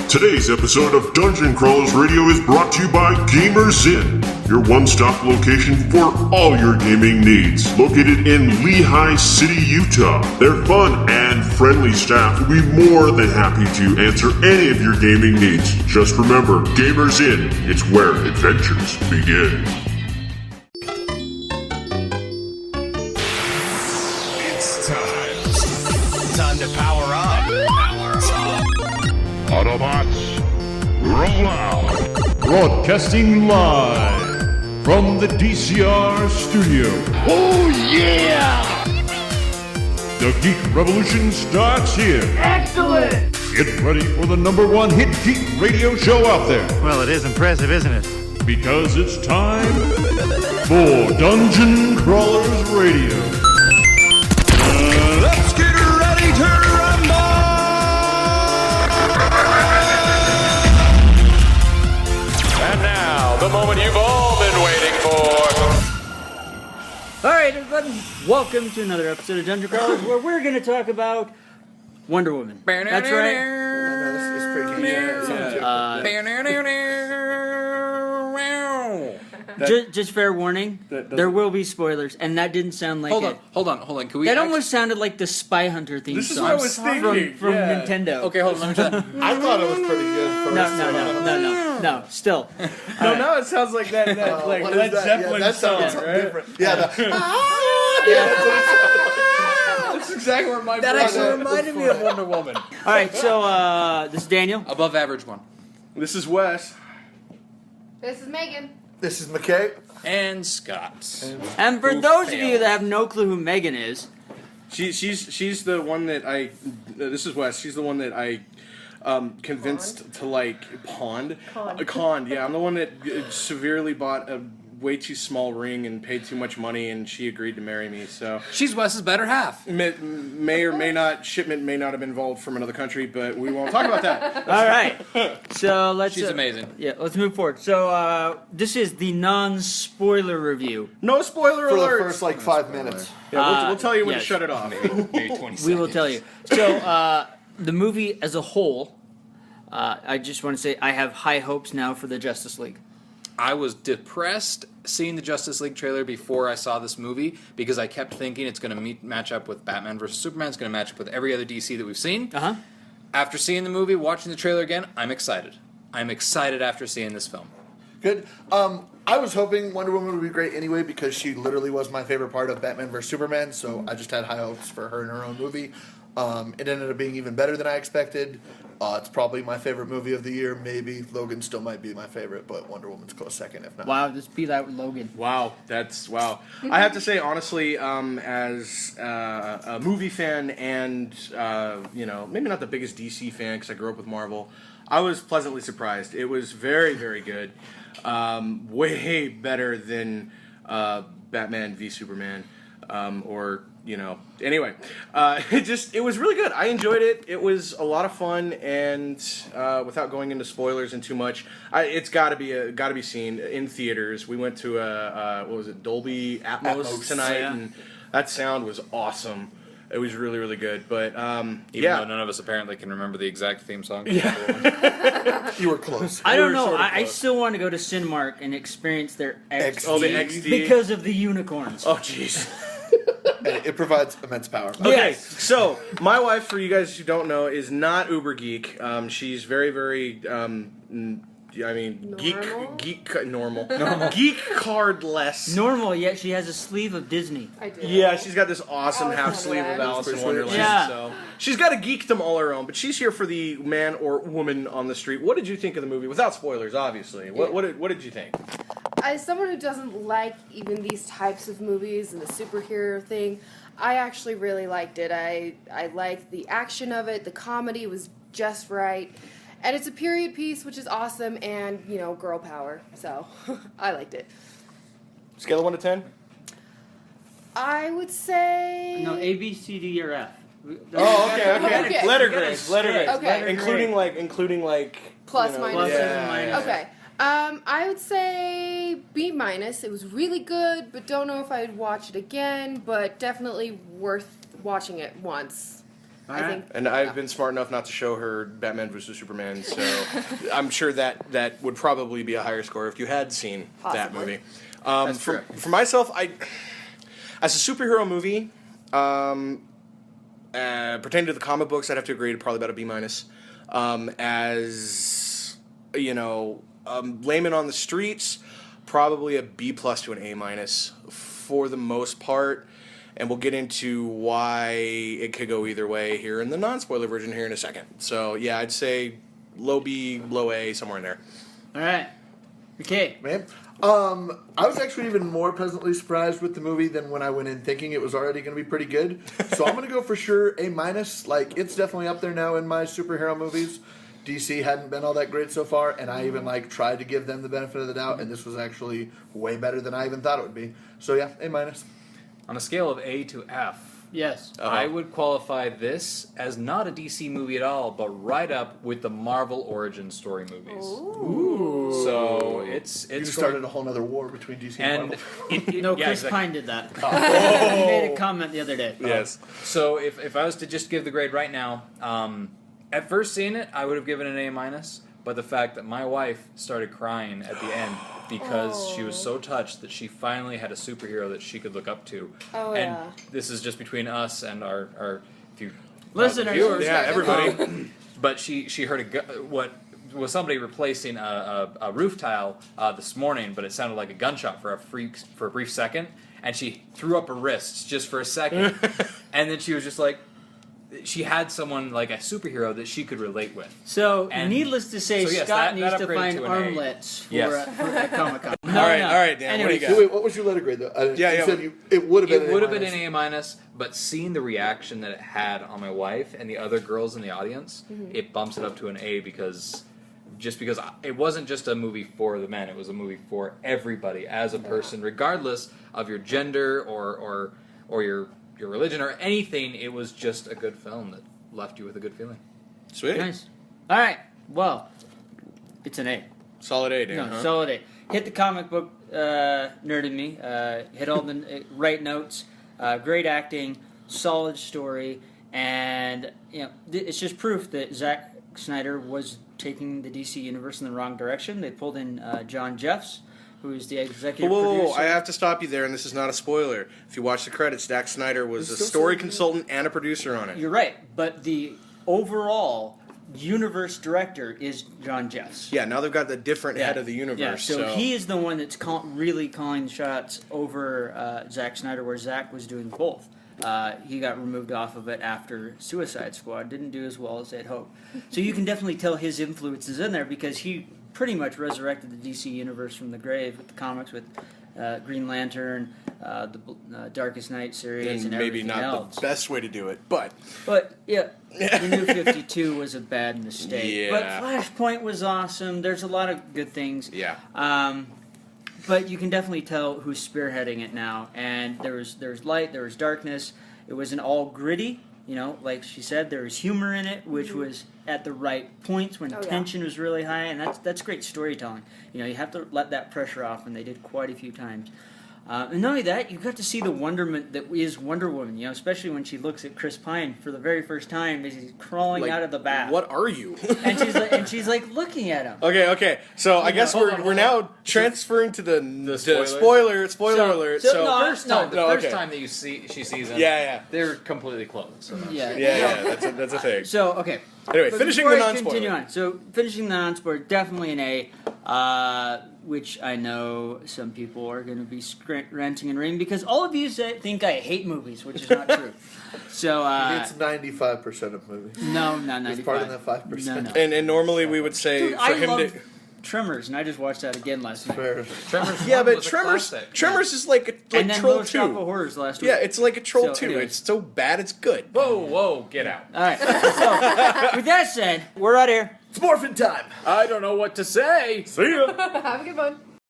Today's episode of Dungeon Crawlers Radio is brought to you by Gamers Inn, your one-stop location for all your gaming needs. Located in Lehigh City, Utah, their fun and friendly staff will be more than happy to answer any of your gaming needs. Just remember, Gamers Inn, it's where adventures begin. It's time to power up. Autobots, roll out! Broadcasting live from the DCR studio. Oh yeah! The Geek Revolution starts here. Excellent! Get ready for the #1 hit geek radio show out there. Well, it is impressive, isn't it? Because it's time for Dungeon Crawlers Radio. Let's get ready to rumble! And now, the moment you've all been waiting for. Alright, everybody, welcome to another episode of Dungeon Crawlers where we're going to talk about Wonder Woman. That's right. Just fair warning, there will be spoilers, and that didn't sound like it. Hold on. Can we? That almost sounded like the Spy Hunter theme This is song what I was thinking. from Yeah. Nintendo. Okay, hold on. Let me try that. I thought it was pretty good first. No, still. No, now it sounds like that like what Led is that? Zeppelin that sounds song, right? different. Yeah, That's exactly what my That brain actually was. reminded me of Wonder Woman. Alright, so this is Daniel. Above average one. This is Wes. This is Megan. This is McKay. And Scott. And for Who those of failed. you that have no clue who Megan is, She's the one that I. This is Wes. She's the one that I convinced to like pawned. Conned. Yeah, I'm the one that severely bought a way too small ring and paid too much money, and she agreed to marry me. So She's Wes's better half. may or may not shipment may not have been involved from another country, but we won't talk about that. alright. So let's She's amazing. Yeah, let's move forward. So this is the non-spoiler review. No spoiler For the alert. first 5 minutes. Yeah, we'll tell you when yes. to shut it off. Maybe 20 We will tell you. So the movie as a whole, I just want to say I have high hopes now for the Justice League. I was depressed seeing the Justice League trailer before I saw this movie because I kept thinking it's going to match up with Batman vs. Superman. It's going to match up with every other DC that we've seen. Uh-huh. After seeing the movie, watching the trailer again, I'm excited. I'm excited after seeing this film. Good. I was hoping Wonder Woman would be great anyway because she literally was my favorite part of Batman vs. Superman, so I just had high hopes for her in her own movie. It ended up being even better than I expected. It's probably my favorite movie of the year. Maybe Logan still might be my favorite, but Wonder Woman's close second, if not. Wow, just be that with Logan. Wow, wow. I have to say, honestly, as a movie fan and, maybe not the biggest DC fan because I grew up with Marvel, I was pleasantly surprised. It was very, very good. Way better than Batman v Superman anyway, it was really good. I enjoyed it. It was a lot of fun, and without going into spoilers and too much, it's got to be seen in theaters. We went to Dolby Atmos tonight, and that sound was awesome. It was really, really good. But Even though none of us apparently can remember the exact theme song. Yeah. You were close. I don't know. I still want to go to Cinemark and experience their XD, Oh, the XD. because of the unicorns. Oh, jeez. It provides immense power. Okay, so my wife, for you guys who don't know, is not uber geek. She's very, very, normal. Geek card less. Normal, yet she has a sleeve of Disney. I do. Yeah, she's got this awesome Oh, half sleeve of yeah. Alice in That's Wonderland. pretty sweet. Yeah. So she's got a geekdom all her own, but she's here for the man or woman on the street. What did you think of the movie? Without spoilers, obviously. What did you think? As someone who doesn't like even these types of movies and the superhero thing, I actually really liked it. I liked the action of it. The comedy was just right. And it's a period piece, which is awesome, and, girl power. So, I liked it. Scale of 1 to 10? I would say... No, A, B, C, D, or F. Oh, okay. Okay. Letter You gotta grades. say. Okay. Including Plus, minus. Pluses and minuses. Okay. I would say B-. It was really good, but don't know if I'd watch it again, but definitely worth watching it once. I think. And I've been smart enough not to show her Batman vs Superman, so I'm sure that would probably be a higher score if you had seen that Possibly. movie. That's true. For myself, as a superhero movie, pertaining to the comic books, I'd have to agree to probably about a B-. As layman on the streets, probably a B+ to an A- for the most part. And we'll get into why it could go either way here in the non-spoiler version here in a second. So, yeah, I'd say low B, low A, somewhere in there. All right. Okay. Man, I was actually even more pleasantly surprised with the movie than when I went in thinking it was already going to be pretty good. So I'm going to go for sure A-. Like, it's definitely up there now in my superhero movies. DC hadn't been all that great so far, and I even tried to give them the benefit of the doubt, and this was actually way better than I even thought it would be. So yeah, A-. On a scale of A to F, Yes. I would qualify this as not a DC movie at all, but right up with the Marvel origin story movies. Ooh. So it's You started a whole other war between DC and and Marvel. No, yeah, Chris exactly. Pine did that. He made a comment the other day. Yes. So if I was to just give the grade right now, at first seeing it, I would have given it an A-, but the fact that my wife started crying at the end because she was so touched that she finally had a superhero that she could look up to. Oh, and yeah. this is just between us and our few Listeners. viewers. Yeah, everybody. But she heard what was somebody replacing a roof tile this morning, but it sounded like a gunshot for a brief second, and she threw up her wrists just for a second, and then she was just like, she had someone like a superhero that she could relate with. So, And- needless to say, so yes, Scott that needs to upgraded find to an A. armlets for, Yes. for at Comic Con. All right, Dan, what do you got? Wait, what was your letter grade though? Yeah, you yeah. said it would have been. It would have been A-. an A-, but seeing the reaction that it had on my wife and the other girls in the audience, it bumps it up to an A because it wasn't just a movie for the men; it was a movie for everybody as a person, regardless of your gender or your religion or anything. It was just a good film that left you with a good feeling. Sweet. Nice. All right. Well, it's an A. Solid A, Dan. No, huh? solid A. Hit the comic book nerd in me. Hit all the right notes. Great acting. Solid story. And it's just proof that Zack Snyder was taking the DC universe in the wrong direction. They pulled in John Jeffs, who is the executive Whoa, producer. I have to stop you there, and this is not a spoiler. If you watch the credits, Zack Snyder was a story consultant and a producer on it. You're right, but the overall universe director is John Jeffs. Yeah, now they've got the different head of the universe. Yeah, so he is the one that's really calling the shots over Zack Snyder, where Zack was doing both. He got removed off of it after Suicide Squad. Didn't do as well as they'd hoped. So you can definitely tell his influence is in there because he pretty much resurrected the DC universe from the grave with the comics, with Green Lantern, the Darkest Night series, and maybe everything not else. the best way to do it, but yeah, the New 52 was a bad mistake. Yeah. But Flashpoint was awesome. There's a lot of good things. yeah. But you can definitely tell who's spearheading it now. And there's light, there was darkness. It wasn't all gritty. Like she said, there was humor in it, which was at the right points when tension was really high, and that's great storytelling. You have to let that pressure off, and they did quite a few times. And not only that, you got to see the wonderment that is Wonder Woman, especially when she looks at Chris Pine for the very first time as he's crawling out of the bath. What are you? And she's like looking at him. Okay. So I guess hold on. we're now transferring to the spoiler? spoiler alert. so So, no, The first time that she sees them, Yeah. they're completely clothed. So that's- Yeah. that's a thing. So, okay. Anyway, But finishing before the I non-spoiler. continue on. So, finishing the non-spoiler, definitely an A, which I know some people are going to be ranting and raving because all of you think I hate movies, which is not true. So, It's 95% of movies. no, not 95. It's part of that 5%. No. And normally we would say Dude, for I him love to. Tremors, and I just watched that again last night. Fair. Tremors Yeah, 1 but was a Tremors classic. is like And then Troll Little Shop of 2. Horrors last week. Yeah, it's like a Troll So, 2. anyways. It's so bad it's good. Whoa, get out. All right. So, with that said, we're out here. It's morphin' time. I don't know what to say. See ya. Have a good one.